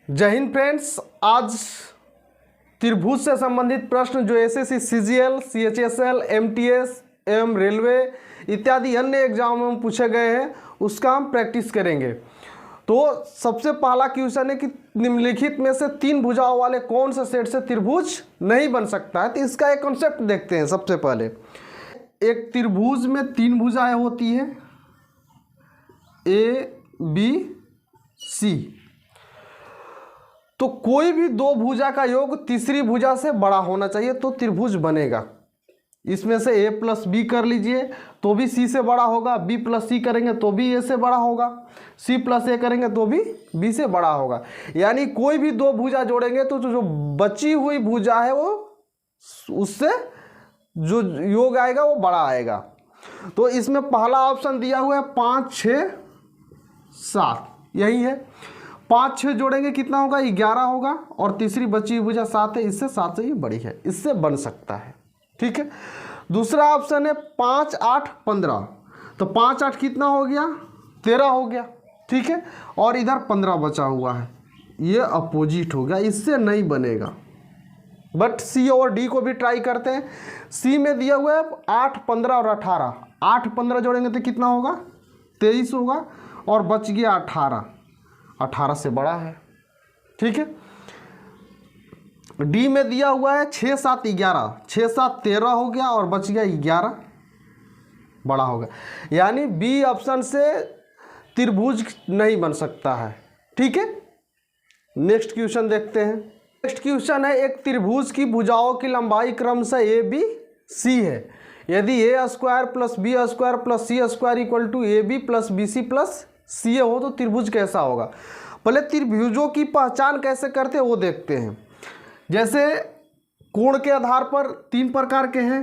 जय हिंद फ्रेंड्स। आज त्रिभुज से संबंधित प्रश्न जो एसएससी, सीजीएल, सीएचएसएल, एमटीएस एवं रेलवे इत्यादि अन्य एग्जामों में पूछे गए हैं, उसका हम प्रैक्टिस करेंगे। तो सबसे पहला क्वेश्चन है कि निम्नलिखित में से तीन भुजाओं वाले कौन से सेट से त्रिभुज नहीं बन सकता है। तो इसका एक कॉन्सेप्ट देखते हैं। सबसे पहले एक त्रिभुज में तीन भुजाएं होती हैं, ए बी सी। तो कोई भी दो भुजा का योग तीसरी भुजा से बड़ा होना चाहिए तो त्रिभुज बनेगा। इसमें से ए प्लस बी कर लीजिए तो भी सी से बड़ा होगा, बी प्लस सी करेंगे तो भी ए से बड़ा होगा, सी प्लस ए करेंगे तो भी बी से बड़ा होगा। यानी कोई भी दो भुजा जोड़ेंगे तो जो बची हुई भुजा है वो उससे जो योग आएगा वो बड़ा आएगा। तो इसमें पहला ऑप्शन दिया हुआ है 5, 6, 7, यही है। 5, 6 जोड़ेंगे कितना होगा, 11 होगा, और तीसरी बची हुई भुजा 7 है, इससे 7 से ही बड़ी है, इससे बन सकता है। ठीक है। दूसरा ऑप्शन है 5, 8, 15। तो 5, 8 कितना हो गया, 13 हो गया। ठीक है। और इधर 15 बचा हुआ है, ये अपोजिट हो गया, इससे नहीं बनेगा। बट सी और डी को भी ट्राई करते हैं। सी में दिया हुआ है 8, 15 और 18। 8, 15 जोड़ेंगे तो कितना होगा, 23 होगा, और बच गया 18। 18 से बड़ा है। ठीक है। डी में दिया हुआ है 6, 7, 11। 6, 7, 13 हो गया, और बच गया 11, बड़ा होगा। यानी बी ऑप्शन से त्रिभुज नहीं बन सकता है। ठीक है। नेक्स्ट क्वेश्चन देखते हैं। नेक्स्ट क्वेश्चन है एक त्रिभुज की भुजाओं की लंबाई क्रमशः ए बी सी है। यदि A square plus B square plus C square equal to A B plus B C plus C A हो तो त्रिभुज कैसा होगा। पहले त्रिभुजों की पहचान कैसे करते हैं वो देखते हैं। जैसे कोण के आधार पर तीन प्रकार के हैं।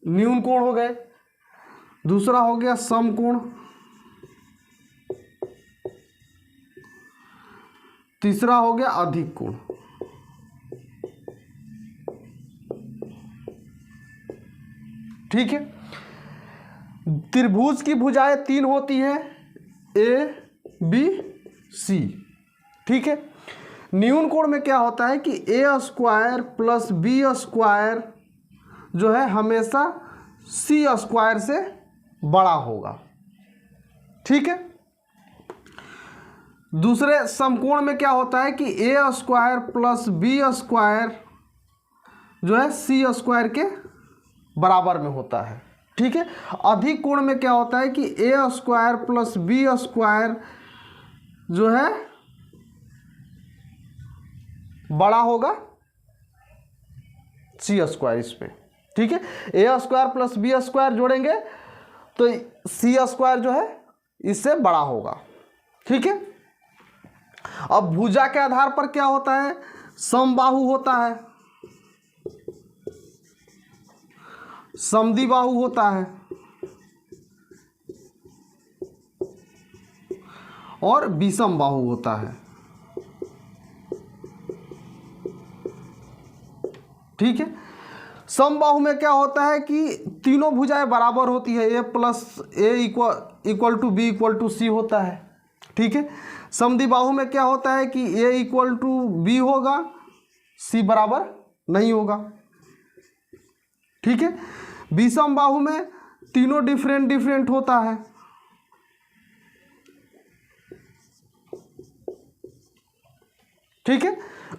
न्यून कोण हो गए, दूसरा हो गया समकोण, तीसरा हो गया अधिक कोण। ठीक है। त्रिभुज की भुजाएं तीन होती है, ए बी सी। ठीक है। न्यून कोण में क्या होता है कि A square plus B square जो है हमेशा सी स्क्वायर से बड़ा होगा। ठीक है। दूसरे समकोण में क्या होता है कि A square plus B square जो है सी स्क्वायर के बराबर में होता है। ठीक है। अधिक कोण में क्या होता है कि A square plus B square जो है बड़ा होगा सी स्क्वायर इस पे। ठीक है। ए स्क्वायर प्लस बी स्क्वायर जोड़ेंगे तो सी स्क्वायर जो है इससे बड़ा होगा। ठीक है। अब भुजा के आधार पर क्या होता है, समबाहु होता है, समद्विबाहु होता है, और विषम बाहु होता है। ठीक है। समबाहु में क्या होता है कि तीनों भुजाएं बराबर होती है, A plus A equal to B equal to C होता है। ठीक है। समद्विबाहु में क्या होता है कि ए इक्वल टू बी होगा, सी बराबर नहीं होगा। ठीक है। विषम बाहु में तीनों डिफरेंट होता है। ठीक है।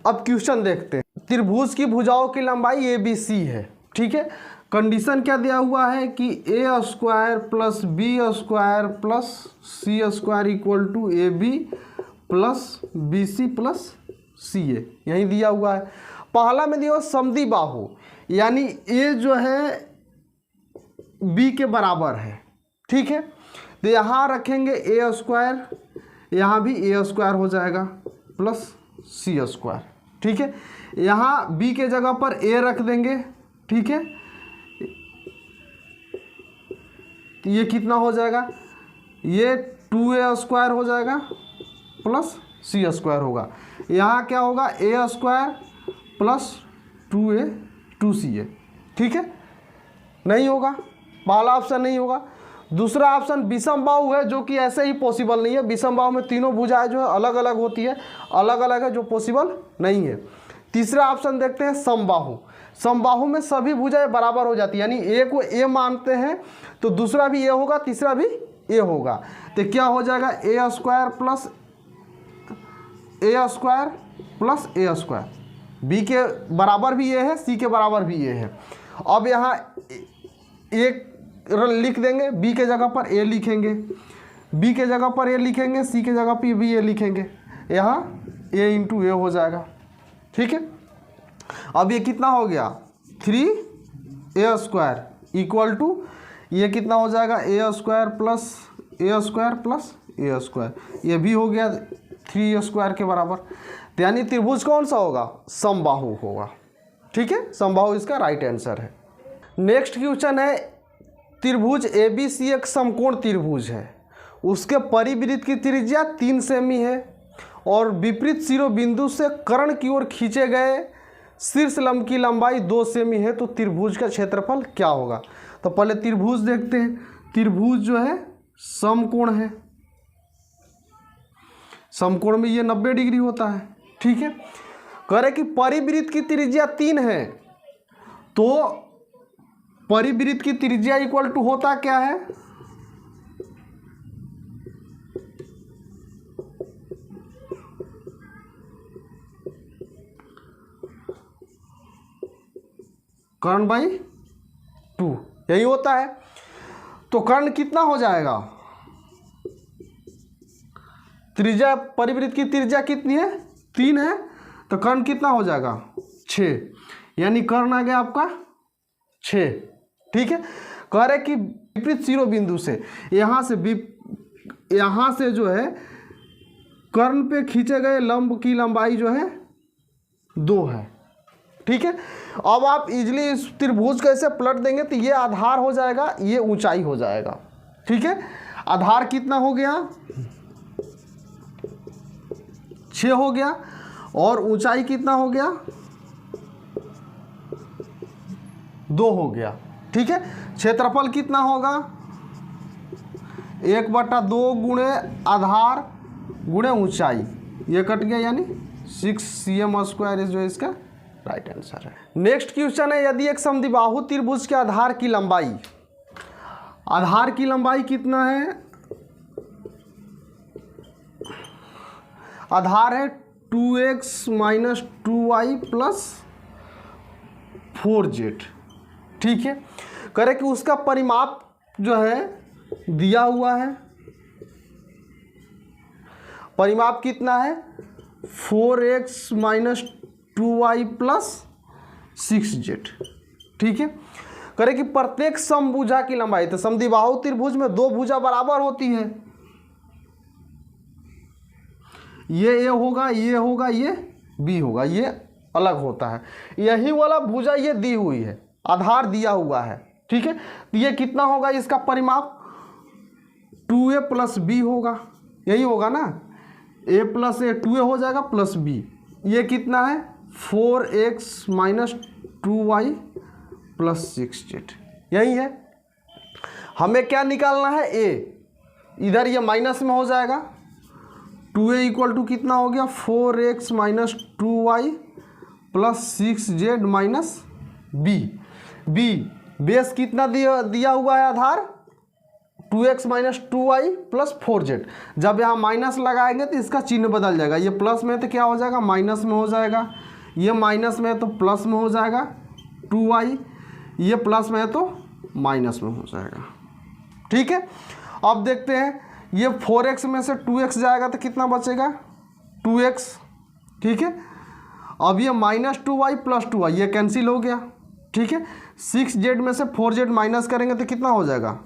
अब क्वेश्चन देखते हैं। त्रिभुज की भुजाओं की लंबाई ए बी सी है। ठीक है। कंडीशन क्या दिया हुआ है कि A square plus B square plus C square equal to A B plus B C plus C A, यही दिया हुआ है। पहला में दिया हुआ समद्विबाहु, यानी ए जो है बी के बराबर है। ठीक है। तो यहाँ रखेंगे ए स्क्वायर, यहाँ भी ए स्क्वायर हो जाएगा प्लस सी स्क्वायर। ठीक है। यहाँ बी के जगह पर ए रख देंगे। ठीक है। तो ये कितना हो जाएगा, ये 2a स्क्वायर हो जाएगा प्लस सी स्क्वायर होगा। यहाँ क्या होगा, ए स्क्वायर प्लस 2a 2ca। ठीक है। नहीं होगा, पहला ऑप्शन नहीं होगा। दूसरा ऑप्शन विषम बाहु है, जो कि ऐसे ही पॉसिबल नहीं है। विषम बाहु में तीनों भुजाएं जो है अलग अलग होती है, अलग अलग है, जो पॉसिबल नहीं है। तीसरा ऑप्शन देखते हैं समबाहु। समबाहु में सभी भुजाएं बराबर हो जाती है, यानी ए को ए मानते हैं तो दूसरा भी ए होगा, तीसरा भी ए होगा। तो क्या हो जाएगा, ए स्क्वायर प्लस ए स्क्वायर। बी के बराबर भी ए है, सी के बराबर भी ए है। अब यहाँ एक लिख देंगे, बी के जगह पर ए लिखेंगे, बी के जगह पर ए लिखेंगे, सी के जगह पर भी ए लिखेंगे, यहाँ ए इंटू ए हो जाएगा। ठीक है, अब ये कितना हो गया, 3a² इक्वल टू ये कितना हो जाएगा, a² प्लस a², ये भी हो गया 3a² के बराबर। तो यानी त्रिभुज कौन सा होगा, समबाहु होगा। ठीक है, समबाहु इसका राइट आंसर है। नेक्स्ट क्वेश्चन है, त्रिभुज ABC एक समकोण त्रिभुज है, उसके परिवृत्त की त्रिज्या 3 सेमी है और विपरीत शिरोबिंदु से कर्ण की ओर खींचे गए शीर्ष लंब की लंबाई 2 सेमी है, तो त्रिभुज का क्षेत्रफल क्या होगा। तो पहले त्रिभुज देखते हैं। त्रिभुज जो है समकोण है, समकोण में ये 90 डिग्री होता है। ठीक है, कह रहे कि परिवृत्त की त्रिज्या 3 है, तो परिवृत्त की त्रिज्या इक्वल टू होता क्या है, कर्ण बाई 2, यही होता है। तो कर्ण कितना हो जाएगा, त्रिज्या, परिवृत्त की त्रिज्या कितनी है, 3 है, तो कर्ण कितना हो जाएगा, 6, यानी कर्ण आ गया आपका 6। ठीक है, कह रहे कि विपरीत शिरोबिंदु से, यहाँ से जो है कर्ण पे खींचे गए लंब की लंबाई जो है 2 है। ठीक है, अब आप इजीली इस त्रिभुज कैसे पलट देंगे, तो ये आधार हो जाएगा, ये ऊंचाई हो जाएगा। ठीक है, आधार कितना हो गया, 6 हो गया, और ऊंचाई कितना हो गया, 2 हो गया। ठीक है, क्षेत्रफल कितना होगा, 1/2 गुणे आधार गुणे ऊंचाई, ये कट गया, यानी 6cm² जो इसका राइट आंसर है। नेक्स्ट क्वेश्चन है, यदि एक समद्विबाहु त्रिभुज के आधार की लंबाई कितना है, आधार है 2x - 2y + 4z। ठीक है, करे कि उसका परिमाप जो है दिया हुआ है, परिमाप कितना है, 4x - 2y + 6z। ठीक है, करे कि प्रत्येक समभुजा की लंबाई, तो समद्विबाहु त्रिभुज में 2 भुजा बराबर होती है, ये ए होगा, ये होगा, ये बी होगा, ये अलग होता है। यही वाला भुजा ये दी हुई है, आधार दिया हुआ है। ठीक है, तो ये कितना होगा, इसका परिमाप 2a + b होगा, यही होगा ना, a + a 2a हो जाएगा प्लस b, ये कितना है 4x - 2y + 6z, यही है। हमें क्या निकालना है, a, इधर ये माइनस में हो जाएगा, 2a इक्वल टू कितना हो गया, 4x - 2y + 6z - b। Base कितना दिया हुआ है, आधार 2x - 2y + 4z। जब यहाँ माइनस लगाएंगे तो इसका चिन्ह बदल जाएगा, ये प्लस में तो क्या हो जाएगा, माइनस में हो जाएगा, ये माइनस में है तो प्लस में हो जाएगा 2y, ये प्लस में है तो माइनस में हो जाएगा। ठीक है, अब देखते हैं, ये 4x में से 2x जाएगा तो कितना बचेगा, 2x। ठीक है, अब ये -2y + 2y ये कैंसिल हो गया। ठीक है, 6z में से 4z माइनस करेंगे तो कितना हो जाएगा,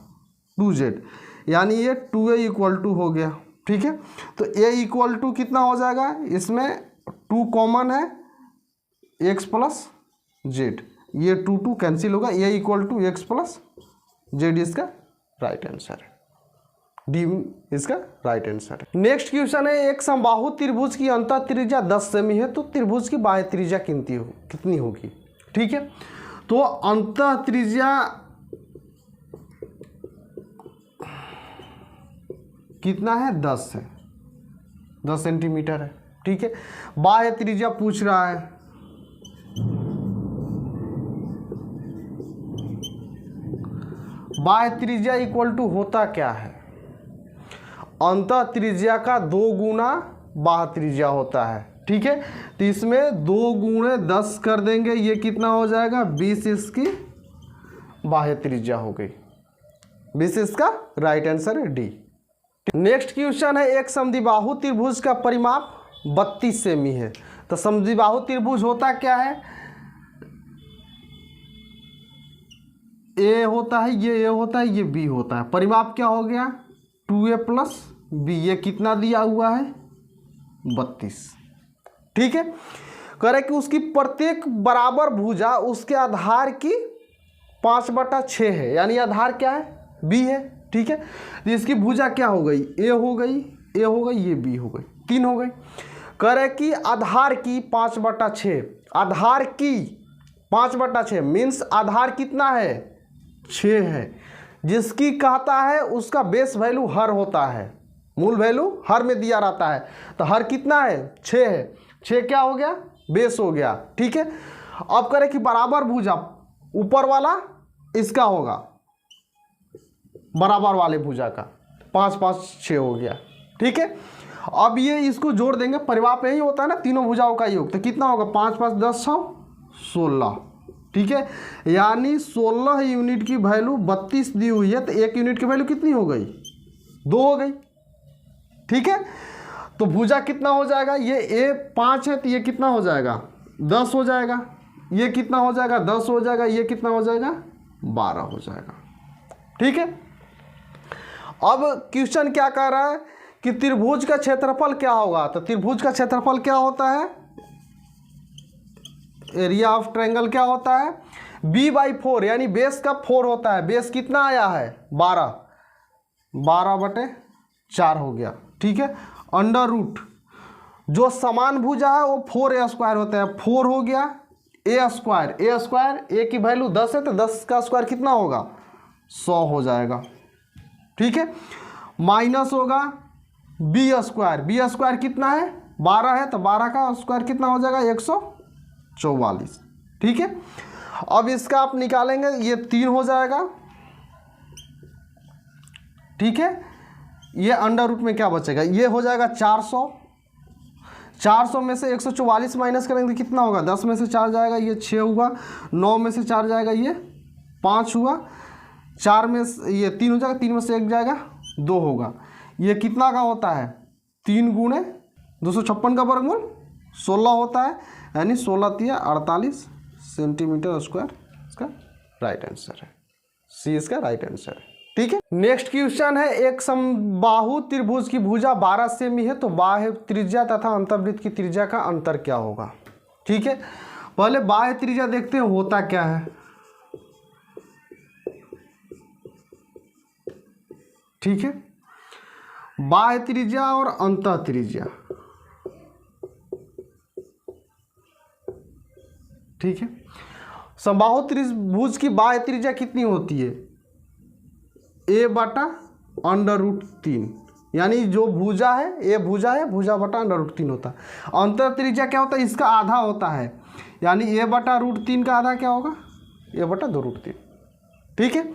2z, यानी ये 2a इक्वल टू हो गया। ठीक है, तो a इक्वल टू कितना हो जाएगा, इसमें 2 कॉमन है, x + z, ये 2 कैंसिल होगा, a equal to x + z इसका राइट आंसर है, डी इसका राइट आंसर है। नेक्स्ट क्वेश्चन है, एक समबाहु त्रिभुज की अंतः त्रिज्या 10 सेमी है, तो त्रिभुज की बाह्य त्रिज्या कितनी होगी। ठीक है, तो अंतः त्रिज्या कितना है 10 है, 10 सेंटीमीटर है। ठीक है, बाह्य त्रिज्या पूछ रहा है। बाह्य त्रिज्या इक्वल टू होता क्या है, अंतः त्रिज्या का 2 गुना बाह्य त्रिज्या होता है। ठीक है, तो इसमें 2 गुणे 10 कर देंगे, ये कितना हो जाएगा 20 इसकी बाह्य त्रिज्या हो गई। 20 इसका राइट आंसर है डी। नेक्स्ट क्वेश्चन है, एक समद्विबाहु त्रिभुज का परिमाप 32 सेमी है। तो समद्विबाहु त्रिभुज होता क्या है, ए होता है, ये ए होता है, ये बी होता है। परिमाप क्या हो गया 2a + b, ये कितना दिया हुआ है 32। ठीक है, कह रहे कि उसकी प्रत्येक बराबर भुजा उसके आधार की 5/6 है, यानी आधार क्या है b है। ठीक है, तो इसकी भुजा क्या हो गई, a हो गई, a हो गई, ये b हो गई, 3 हो गई। कह रहे कि आधार की 5/6, आधार की 5/6 मीन्स आधार कितना है 6 है। जिसकी कहता है उसका बेस वैल्यू हर होता है, मूल वैल्यू हर में दिया रहता है। तो हर कितना है 6 है, 6 क्या हो गया बेस हो गया। ठीक है, अब करें कि बराबर भुजा ऊपर वाला इसका होगा, बराबर वाले भुजा का 5 5 6 हो गया। ठीक है, अब ये इसको जोड़ देंगे, परिमाप यही होता है ना तीनों भुजाओं का योग, तो कितना होगा 5 5 10 16। ठीक है, यानी 16 यूनिट की वैल्यू 32 दी हुई है, तो 1 यूनिट की वैल्यू कितनी हो गई 2 हो गई। ठीक है, तो भुजा कितना हो जाएगा, ये ए 5 है तो ये कितना हो जाएगा 10 हो जाएगा, ये कितना हो जाएगा 10 हो जाएगा, ये कितना हो जाएगा 12 हो जाएगा। ठीक है, अब क्वेश्चन क्या कह रहा है कि त्रिभुज का क्षेत्रफल क्या होगा। तो त्रिभुज का क्षेत्रफल क्या होता है, एरिया ऑफ ट्रायंगल क्या होता है b/4, यानी बेस का 4 होता है। बेस कितना आया है 12, 12/4 हो गया। ठीक है, अंडर रूट जो समान भुजा है वो 4a² होता है, 4 हो गया a², a की वैल्यू 10 है तो 10 का स्क्वायर कितना होगा 100 हो जाएगा। ठीक है, माइनस होगा b² कितना है 12 है तो 12 का स्क्वायर कितना हो जाएगा 144। ठीक है, अब इसका आप निकालेंगे, ये 3 हो जाएगा। ठीक है, ये अंडर रूट में क्या बचेगा, ये हो जाएगा 400, 400 में से 144 माइनस करेंगे तो कितना होगा 10 में से 4 जाएगा, ये 6 हुआ, 9 में से 4 जाएगा, ये 5 हुआ, 4 में ये 3 हो जाएगा, 3 में से 1 जाएगा 2 होगा। ये कितना का होता है 3 गुणे 256 का वर्गमूल 16 होता है, यानी 16 × 48 सेंटीमीटर स्क्वायर इसका राइट आंसर है, सी इसका राइट आंसर है। ठीक है, नेक्स्ट क्वेश्चन है, एक समबाहु त्रिभुज की भुजा 12 सेमी है, तो बाह्य त्रिज्या तथा अंतर्वृत्त की त्रिज्या का अंतर क्या होगा। ठीक है, पहले बाह्य त्रिज्या देखते हैं होता क्या है। ठीक है, बाह्य त्रिज्या और अंतः त्रिज्या। ठीक है, समबाहु त्रिभुज की बाह्य त्रिज्या कितनी होती है a/√3, यानी जो भुजा है ए भुजा है, भुजा/√3 होता है। अंतर त्रिज्या क्या होता है, इसका आधा होता है, यानी a/√3 का आधा क्या होगा a/2√3। ठीक है,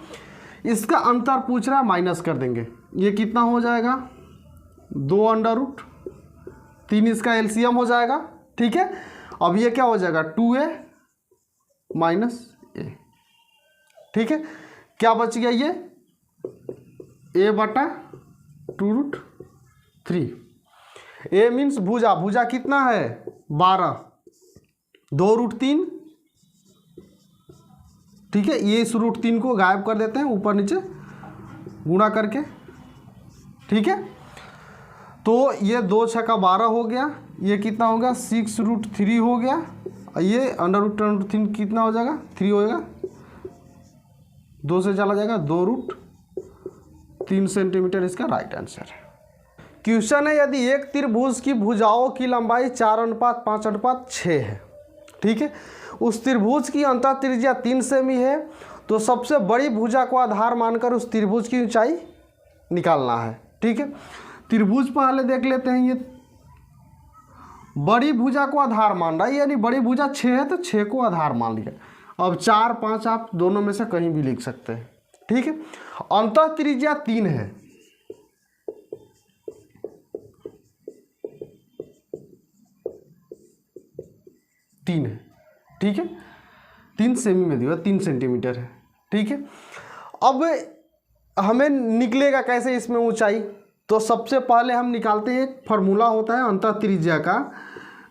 इसका अंतर पूछ रहा है, माइनस कर देंगे, ये कितना हो जाएगा 2√3, इसका एलसीएम हो जाएगा। ठीक है, अब ये क्या हो जाएगा 2a - a। ठीक है, क्या बच गया ये a/2√3। a मीन्स भुजा, भुजा कितना है 12, 2√3। ठीक है, ये इस √3 को गायब कर देते हैं, ऊपर नीचे गुणा करके। ठीक है, तो ये 2 × 6 = 12 हो गया, ये कितना हो गया 6√3 हो गया, ये अंडर√3 कितना हो जाएगा 3 होएगा, 2 से चला जाएगा 2√3 सेंटीमीटर इसका राइट आंसर है। क्वेश्चन है, यदि एक त्रिभुज की भुजाओं की लंबाई 4:5:6 है। ठीक है, उस त्रिभुज की अंतः त्रिज्या 3 सेमी है, तो सबसे बड़ी भुजा को आधार मानकर उस त्रिभुज की ऊंचाई निकालना है। ठीक है, त्रिभुज पहले देख लेते हैं। ये बड़ी भुजा को आधार मान रहा है, यानी बड़ी भुजा 6 है तो 6 को आधार मान लिया। अब 4, 5 आप दोनों में से कहीं भी लिख सकते हैं। ठीक है, अंतः त्रिज्या 3 है। तीन है, ठीक है, 3 सेमी में दिया, 3 सेंटीमीटर है। ठीक है, अब हमें निकलेगा कैसे इसमें ऊंचाई? तो सबसे पहले हम निकालते हैं, एक फार्मूला होता है अंतः त्रिज्या का,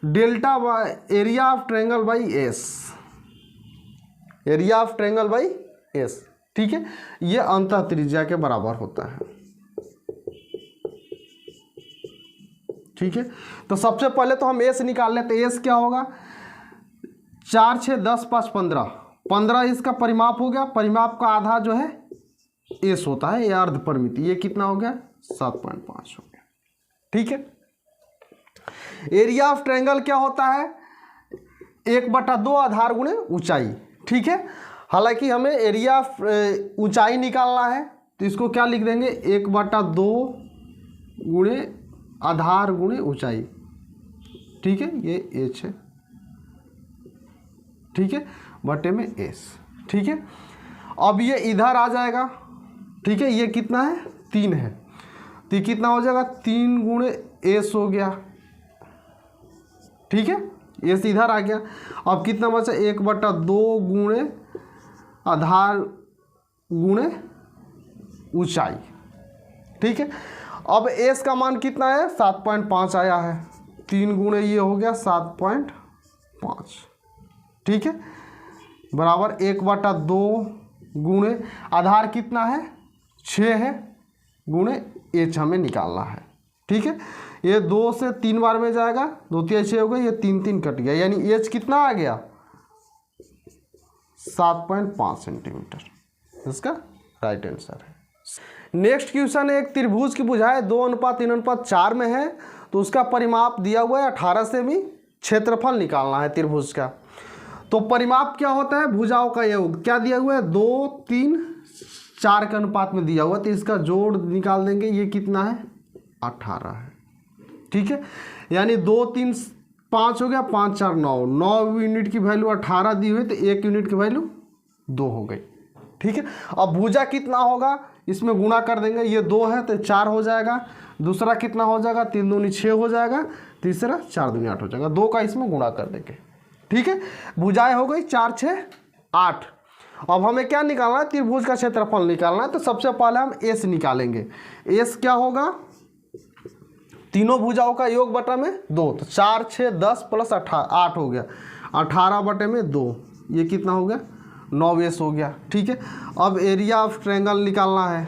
delta by area of triangle by S, area of triangle by S. ठीक है, ये अंतः त्रिज्या के बराबर होता है। ठीक है, तो सबसे पहले तो हम एस निकाल लेते हैं। एस क्या होगा? 4, 6, 10, 5, 15, 15 इसका परिमाप हो गया। परिमाप का आधा जो है एस होता है, ये अर्ध परिमिति। ये कितना हो गया? 7.5 हो गया। ठीक है, एरिया ऑफ ट्रायंगल क्या होता है? 1/2 आधार गुणे ऊंचाई। ठीक है, हालांकि हमें एरिया ऑफ ऊंचाई निकालना है तो इसको क्या लिख देंगे? 1/2 गुणे आधार गुणे ऊंचाई। ठीक है, ये एच है। ठीक है, बटे में एस। ठीक है, अब ये इधर आ जाएगा। ठीक है, ये कितना है? 3 है, तो ये कितना हो जाएगा? 3 गुणे एस हो गया। ठीक है, एस इधर आ गया। अब कितना बचा? 1/2 गुणे आधार गुणे ऊंचाई। ठीक है, अब एस का मान कितना है? 7.5 आया है। 3 गुणे ये हो गया 7.5। ठीक है, बराबर 1/2 गुणे आधार कितना है? 6 है, गुणे एच हमें निकालना है। ठीक है, ये 2 से 3 बार में जाएगा, 2 3 6 हो गया, ये 3 3 कट गया, यानी एच कितना आ गया? 7.5 सेंटीमीटर। इसका राइट आंसर है। नेक्स्ट क्वेश्चन है, एक त्रिभुज की भुजाएं 2:3:4 में है, तो उसका परिमाप दिया हुआ है 18 सेमी। क्षेत्रफल निकालना है त्रिभुज का। तो परिमाप क्या होता है? भुजाओं का योग। क्या दिया हुआ है? 2, 3, 4 के अनुपात में दिया हुआ, तो इसका जोड़ निकाल देंगे। ये कितना है? 18 है। ठीक है, यानी 2, 3, 5 हो गया, 5, 4, 9, 9 यूनिट की वैल्यू 18 दी हुई, तो 1 यूनिट की वैल्यू 2 हो गई। ठीक है, अब भुजा कितना होगा? इसमें गुणा कर देंगे। ये 2 है तो 4 हो जाएगा। दूसरा कितना हो जाएगा? 3 दूनी 6 हो जाएगा। तीसरा 4 दूनी 8 हो जाएगा। 2 का इसमें गुणा कर देंगे। ठीक है, भुजाएं हो गई 4, 6, 8। अब हमें क्या निकालना है? त्रिभुज का क्षेत्रफल निकालना है। तो सबसे पहले हम एस निकालेंगे। एस क्या होगा? तीनों भुजाओं का योग बटा में 2, तो 4, 6, 10 प्लस 8 हो गया। 18 बटे में 2, ये कितना हो गया? 9 एस हो गया। ठीक है, अब एरिया ऑफ ट्रायंगल निकालना है।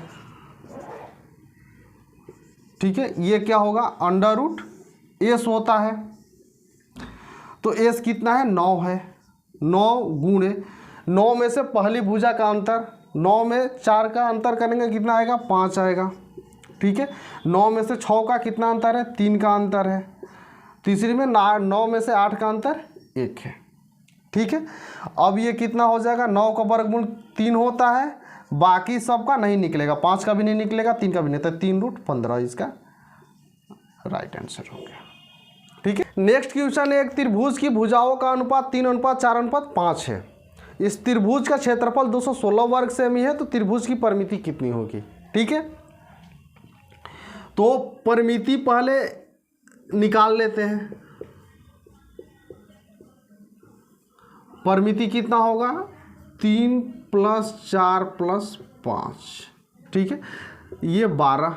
ठीक है, ये क्या होगा? अंडर रूट एस होता है, तो एस कितना है? 9 है। 9 गुणे 9 में से पहली भुजा का अंतर, 9 में 4 का अंतर करेंगे, कितना आएगा? 5 आएगा। ठीक है, 9 में से 6 का कितना अंतर है? 3 का अंतर है। तीसरी में 9 में से 8 का अंतर 1 है। ठीक है, अब ये कितना हो जाएगा? 9 का वर्गमूल 3 होता है, बाकी सब का नहीं निकलेगा, 5 का भी नहीं निकलेगा, 3 का भी नहीं, तो 3√15 इसका राइट आंसर हो गया। ठीक है, नेक्स्ट क्वेश्चन है, एक त्रिभुज की भुजाओं का अनुपात 3:4:5 है। इस त्रिभुज का क्षेत्रफल 216 वर्ग सेमी है, तो त्रिभुज की परिमिति कितनी होगी? ठीक है, तो परिमिति पहले निकाल लेते हैं। परिमिति कितना होगा? 3 + 4 + 5। ठीक है, ये 12,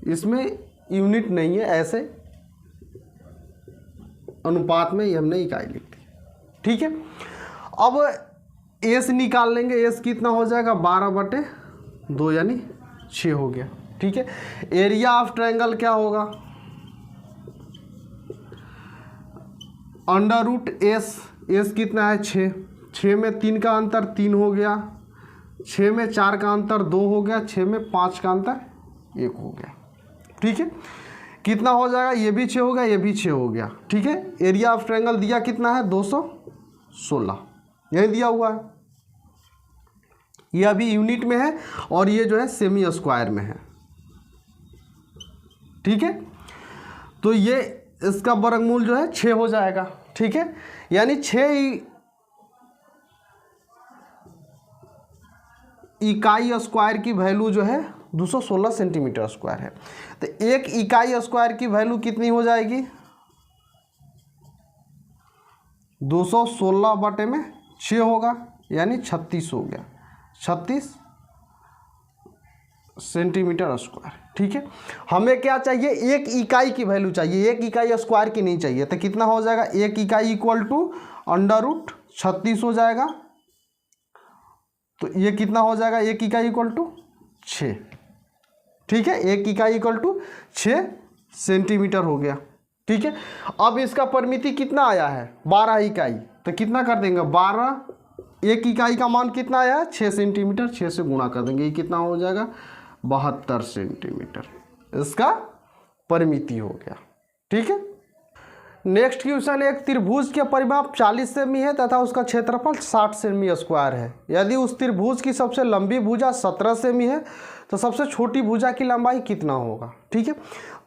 इसमें यूनिट नहीं है, ऐसे अनुपात में ये हमने इकाई लिख दी। ठीक है, अब एस निकाल लेंगे। एस कितना हो जाएगा? 12/2 यानी 6 हो गया। ठीक है, एरिया ऑफ ट्रायंगल क्या होगा? Under root S. एस कितना है? 6। 6 में 3 का अंतर 3 हो गया। 6 में 4 का अंतर 2 हो गया। 6 में 5 का अंतर 1 हो गया। ठीक है, कितना हो जाएगा? ये भी 6 हो गया, ये भी 6 हो गया। ठीक है, एरिया ऑफ ट्रायंगल दिया कितना है? 216, यही दिया हुआ है। ये अभी यूनिट में है और ये जो है सेमी स्क्वायर में है। ठीक है। तो ये इसका वर्गमूल जो है 6 हो जाएगा, ठीक है। यानी 6 इकाई स्क्वायर की वैल्यू जो है 216 सेंटीमीटर स्क्वायर है। तो 1 इकाई स्क्वायर की वैल्यू कितनी हो जाएगी? 216 बटे में 6 होगा, यानी 36 हो गया, 36 सेंटीमीटर स्क्वायर, ठीक है। हमें क्या चाहिए? 1 इकाई की वैल्यू चाहिए, 1 इकाई स्क्वायर की नहीं चाहिए। तो कितना हो जाएगा? 1 इकाई इक्वल टू √36 हो जाएगा। तो ये कितना हो जाएगा? 1 इकाई इक्वल टू 6, ठीक है। 1 इकाई इक्वल टू 6 सेंटीमीटर हो गया, ठीक है। अब इसका परिमिति कितना आया है? 12 इकाई। तो कितना कर देंगे? 12, 1 इकाई का मान कितना आया? 6 सेंटीमीटर, 6 से गुणा कर देंगे, ये कितना हो जाएगा? 72 सेंटीमीटर इसका परिमिति हो गया, ठीक है। नेक्स्ट क्वेश्चन, एक त्रिभुज के परिमाप 40 सेमी है तथा उसका क्षेत्रफल 60 सेमी स्क्वायर है। यदि उस त्रिभुज की सबसे लंबी भुजा 17 सेमी है तो सबसे छोटी भुजा की लंबाई कितना होगा? ठीक है।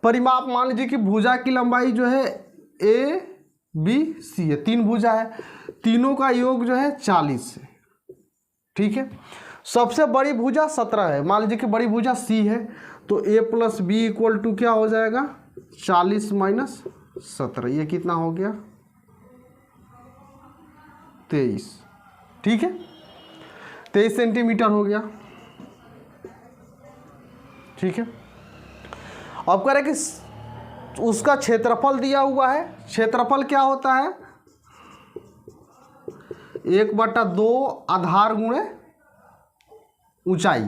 परिमाप मान लीजिए कि भुजा की लंबाई जो है ABC है, 3 भुजा है, तीनों का योग जो है 40 है, ठीक है। सबसे बड़ी भुजा 17 है, मान लीजिए कि बड़ी भुजा C है, तो A + B इक्वल टू क्या हो जाएगा? 40 - 17, ये कितना हो गया? 23, ठीक है। 23 सेंटीमीटर हो गया, ठीक है। अब कह रहे कि उसका क्षेत्रफल दिया हुआ है। क्षेत्रफल क्या होता है? 1/2 आधार गुणे ऊंचाई।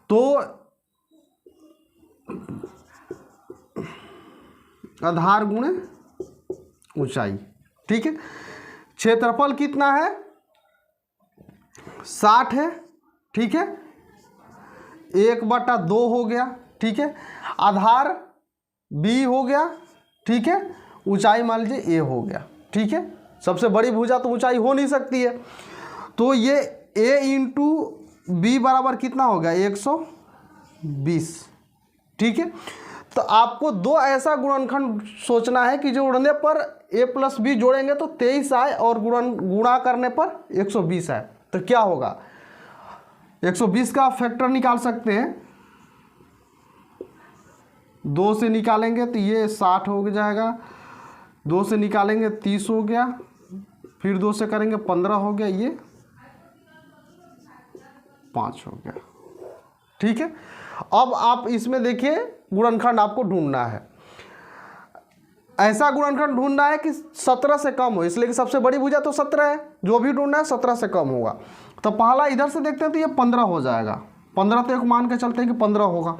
तो आधार गुणे ऊंचाई, ठीक है। क्षेत्रफल कितना है? 60 है, ठीक है। 1/2 हो गया, ठीक है। आधार B हो गया, ठीक है। ऊंचाई मान लीजिए A हो गया, ठीक है। सबसे बड़ी भुजा तो ऊंचाई हो नहीं सकती है, तो ये A × B बराबर कितना हो गया? 120, ठीक है। तो आपको 2 ऐसा गुणनखंड सोचना है कि जो उड़ने पर A + B जोड़ेंगे तो 23 आए और गुणा करने पर 120 आए। तो क्या होगा? 120 का फैक्टर निकाल सकते हैं, 2 से निकालेंगे तो ये 60 हो जाएगा, 2 से निकालेंगे 30 हो गया, फिर 2 से करेंगे 15 हो गया, ये 5 हो गया, ठीक है। अब आप इसमें देखिए गुणनखंड आपको ढूंढना है, ऐसा गुणनखंड ढूंढना है कि 17 से कम हो, इसलिए कि सबसे बड़ी भुजा तो 17 है, जो भी ढूंढना है 17 से कम होगा। तो पहला इधर से देखते हैं तो ये 15 हो जाएगा, 15 तो एक मान के चलते हैं कि 15 होगा।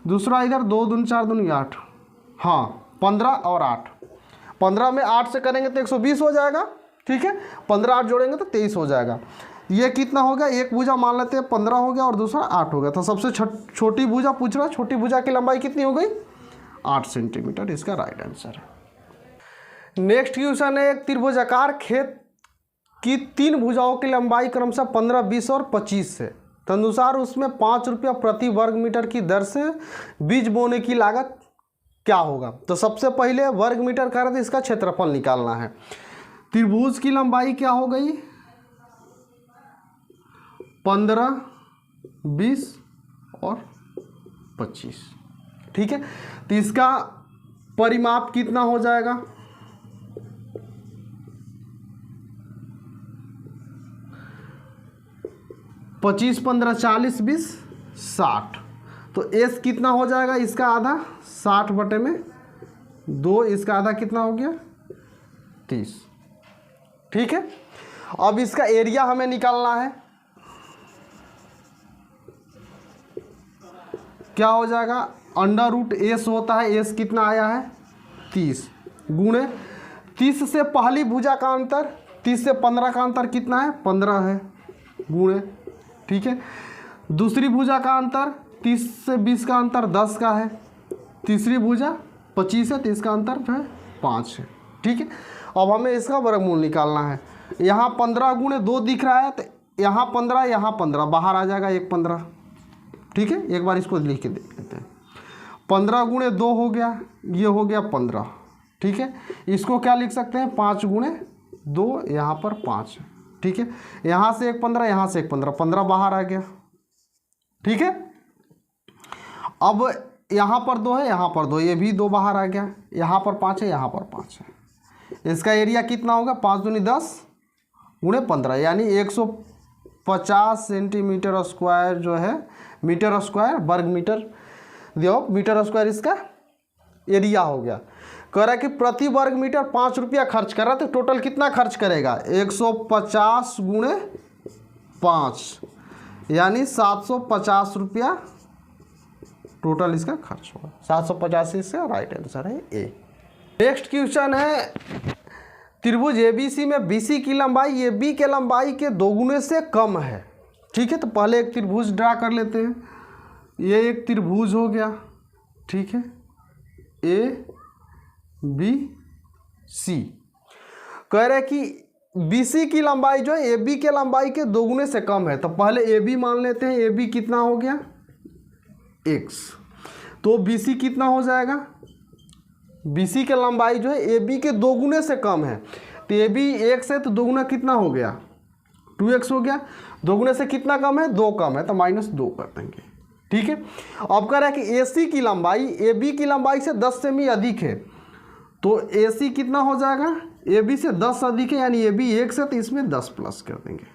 दूसरा इधर 2 दूनी 4 दूनी 8, हाँ 15 और 8, 15 में 8 से करेंगे तो 120 हो जाएगा, ठीक है। 15 8 जोड़ेंगे तो 23 हो जाएगा। ये कितना हो गया? एक भुजा मान लेते हैं 15 हो गया और दूसरा 8 हो गया। तो सबसे छोटी भुजा पूछ रहा है, छोटी भुजा की लंबाई कितनी हो गई? 8 सेंटीमीटर, इसका राइट आंसर है। नेक्स्ट क्वेश्चन है, एक त्रिभुजाकार खेत की 3 भुजाओं की लंबाई क्रमशः 15, 20 और 25 है। तदनुसार उसमें 5 रुपया प्रति वर्ग मीटर की दर से बीज बोने की लागत क्या होगा? तो सबसे पहले वर्ग मीटर कर रहे थे, इसका क्षेत्रफल निकालना है। त्रिभुज की लंबाई क्या हो गई? 15, 20 और 25, ठीक है। तो इसका परिमाप कितना हो जाएगा? 25, 15, 40, 20, 60। तो S कितना हो जाएगा? इसका आधा 60 बटे में 2, इसका आधा कितना हो गया? 30, ठीक है। अब इसका एरिया हमें निकालना है, क्या हो जाएगा? √S होता है, S कितना आया है? 30 गुणे 30 से पहली भुजा का अंतर, 30 से 15 का अंतर कितना है? 15 है, गुणे, ठीक है। दूसरी भुजा का अंतर 30 से 20 का अंतर 10 का है, तीसरी भुजा 25 है तो इसका अंतर जो है 5 है, ठीक है। अब हमें इसका वर्गमूल निकालना है। यहाँ 15 गुणे 2 दिख रहा है, तो यहाँ 15, यहाँ 15, बाहर आ जाएगा 1 15, ठीक है। एक बार इसको लिख के देख लेते हैं। 15 गुणे 2 हो गया, ये हो गया 15। ठीक है, इसको क्या लिख सकते हैं 5 गुणे 2, यहाँ पर 5। ठीक है, यहाँ से एक 15, यहाँ से एक 15, 15 बाहर आ गया। ठीक है, अब यहाँ पर 2 है, यहाँ पर 2, ये भी 2 बाहर आ गया। यहाँ पर 5 है, यहाँ पर 5 है। इसका एरिया कितना होगा 5 दूनी 10 गुणे 15, यानी 150 सेंटीमीटर स्क्वायर जो है, मीटर स्क्वायर, वर्ग मीटर देखो, मीटर स्क्वायर इसका एरिया हो गया। कह रहा है कि प्रति वर्ग मीटर 5 रुपया खर्च कर रहा है, तो टोटल कितना खर्च करेगा 150 गुणे 5, यानी 750 रुपया टोटल इसका खर्च होगा। 750 इसका राइट आंसर है ए। नेक्स्ट क्वेश्चन है, त्रिभुज एबीसी में बीसी की लंबाई एबी के लंबाई के 2 गुने से कम है। ठीक है, तो पहले एक त्रिभुज ड्रा कर लेते हैं। ये एक त्रिभुज हो गया। ठीक है, ए बी सी। कह रहे कि बीसी की लंबाई जो है एबी के लंबाई के 2 गुने से कम है, तो पहले एबी मान लेते हैं। एबी कितना हो गया x, तो बीसी कितना हो जाएगा, बीसी की लंबाई जो है एबी के 2 गुने से कम है, तो एबी x है, तो 2 गुना कितना हो गया 2x हो गया। 2 गुने से कितना कम है 2 कम है, तो -2 कर देंगे। ठीक है, अब कह रहा है कि AC की लंबाई AB की लंबाई से 10 सेमी अधिक है, तो AC कितना हो जाएगा AB से 10 अधिक है, यानी AB x है, तो इसमें 10 प्लस कर देंगे।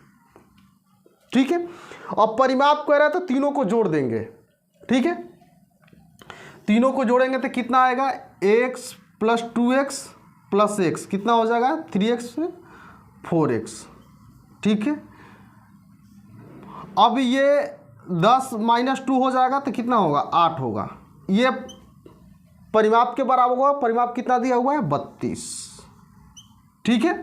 ठीक है, अब परिमाप कह रहा है तो तीनों को जोड़ देंगे। ठीक है, तीनों को जोड़ेंगे तो कितना आएगा x + 2x + x कितना हो जाएगा 3x से 4x। ठीक है, अब ये 10 - 2 हो जाएगा तो कितना होगा 8 होगा। ये परिमाप के बराबर होगा। परिमाप कितना दिया हुआ है 32। ठीक है,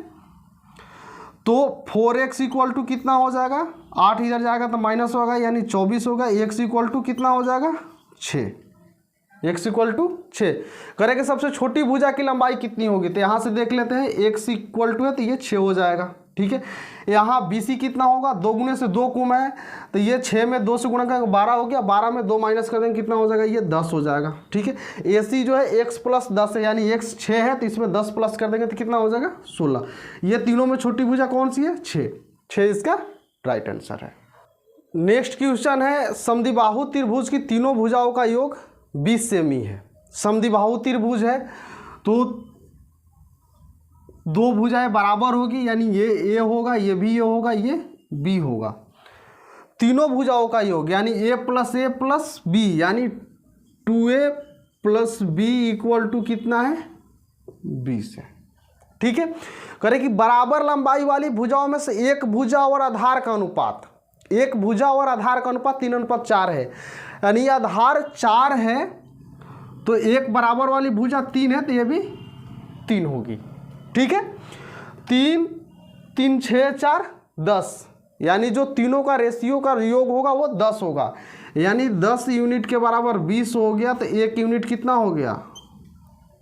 तो 4x = कितना हो जाएगा 8 इधर जाएगा तो माइनस होगा, यानी 24 होगा। x = कितना हो जाएगा 6, x = 6। करेंगे सबसे छोटी भुजा की लंबाई कितनी होगी, तो यहाँ से देख लेते हैं। x = है तो ये 6 हो जाएगा। ठीक है, यहाँ BC कितना होगा 2 गुने से 2 कम है, तो ये 6 में 2 से गुणा करेंगे 12 हो गया। 12 में 2 माइनस कर देंगे कितना हो जाएगा ये 10 हो जाएगा। ठीक है, AC जो है x + 10 है, यानी x 6 है, तो इसमें 10 प्लस कर देंगे तो कितना हो जाएगा 16। ये तीनों में छोटी भुजा कौन सी है 6 इसका राइट आंसर है। नेक्स्ट क्वेश्चन है, समद्विबाहु त्रिभुज की तीनों भुजाओं का योग 20 सेमी है। समद्विबाहु त्रिभुज है तो 2 भुजाएं बराबर होगी, यानी ये A होगा, ये भी A होगा, ये B होगा। तीनों भुजाओं का योग यानी A + A + B, यानी 2A + B = कितना है 20 है। ठीक है, करें कि बराबर लंबाई वाली भुजाओं में से एक भुजा और आधार का अनुपात, एक भुजा और आधार का अनुपात 3:4 है, यानी आधार 4 है तो एक बराबर वाली भुजा 3 है, तो ये भी 3 होगी। ठीक है, 3 3 6 4 10, यानी जो तीनों का रेशियो का योग होगा वो 10 होगा, यानी 10 यूनिट के बराबर 20 हो गया, तो 1 यूनिट कितना हो गया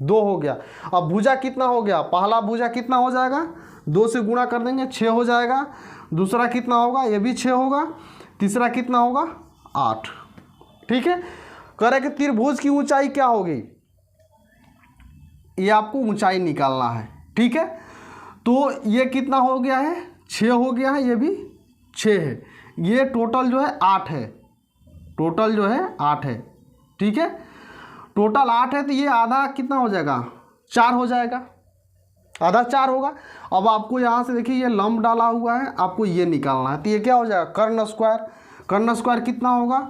2 हो गया। अब भुजा कितना हो गया, पहला भुजा कितना हो जाएगा 2 से गुणा कर देंगे 6 हो जाएगा। दूसरा कितना होगा ये भी 6 होगा। तीसरा कितना होगा 8। ठीक है, कह रहे कि त्रिभुज की ऊंचाई क्या होगी, ये आपको ऊंचाई निकालना है। ठीक है, तो ये कितना हो गया है 6 हो गया है, ये भी 6 है, ये टोटल जो है 8 है, टोटल जो है 8 है। ठीक है, टोटल 8 है, तो ये आधा कितना हो जाएगा 4 हो जाएगा, आधा 4 होगा। अब आपको यहाँ से देखिए ये लंब डाला हुआ है, आपको ये निकालना है, तो ये क्या हो जाएगा कर्ण स्क्वायर। कर्ण स्क्वायर कितना होगा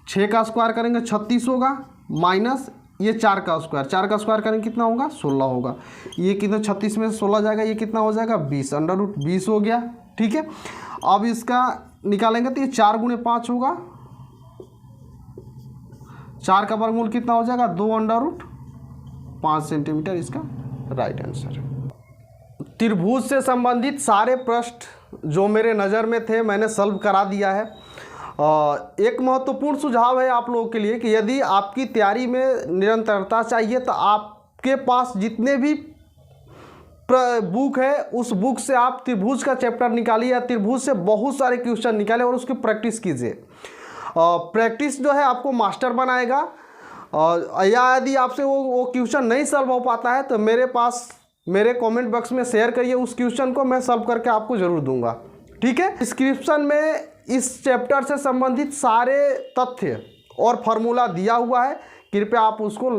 6 का स्क्वायर करेंगे 36 होगा, माइनस ये 4 का स्क्वायर, 4 का स्क्वायर करेंगे कितना होगा 16 होगा। ये कितना 36 में से 16 जाएगा, ये कितना हो जाएगा 20, √20 हो गया। ठीक है, अब इसका निकालेंगे तो ये 4 × 5 होगा, 4 का वर्गमूल कितना हो जाएगा 2√5 सेंटीमीटर, इसका राइट आंसर है। त्रिभुज से संबंधित सारे प्रश्न जो मेरे नज़र में थे मैंने सॉल्व करा दिया है। एक महत्वपूर्ण सुझाव है आप लोगों के लिए कि यदि आपकी तैयारी में निरंतरता चाहिए तो आपके पास जितने भी बुक है उस बुक से आप त्रिभुज का चैप्टर निकालिए या त्रिभुज से बहुत सारे क्वेश्चन निकालें और उसकी प्रैक्टिस कीजिए। प्रैक्टिस जो है आपको मास्टर बनाएगा। और या यदि आपसे वो क्वेश्चन नहीं सॉल्व हो पाता है तो मेरे कमेंट बॉक्स में शेयर करिए उस क्वेश्चन को, मैं सॉल्व करके आपको ज़रूर दूंगा। ठीक है, डिस्क्रिप्शन में इस चैप्टर से संबंधित सारे तथ्य और फार्मूला दिया हुआ है, कृपया आप उसको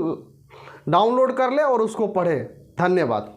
डाउनलोड कर लें और उसको पढ़ें। धन्यवाद।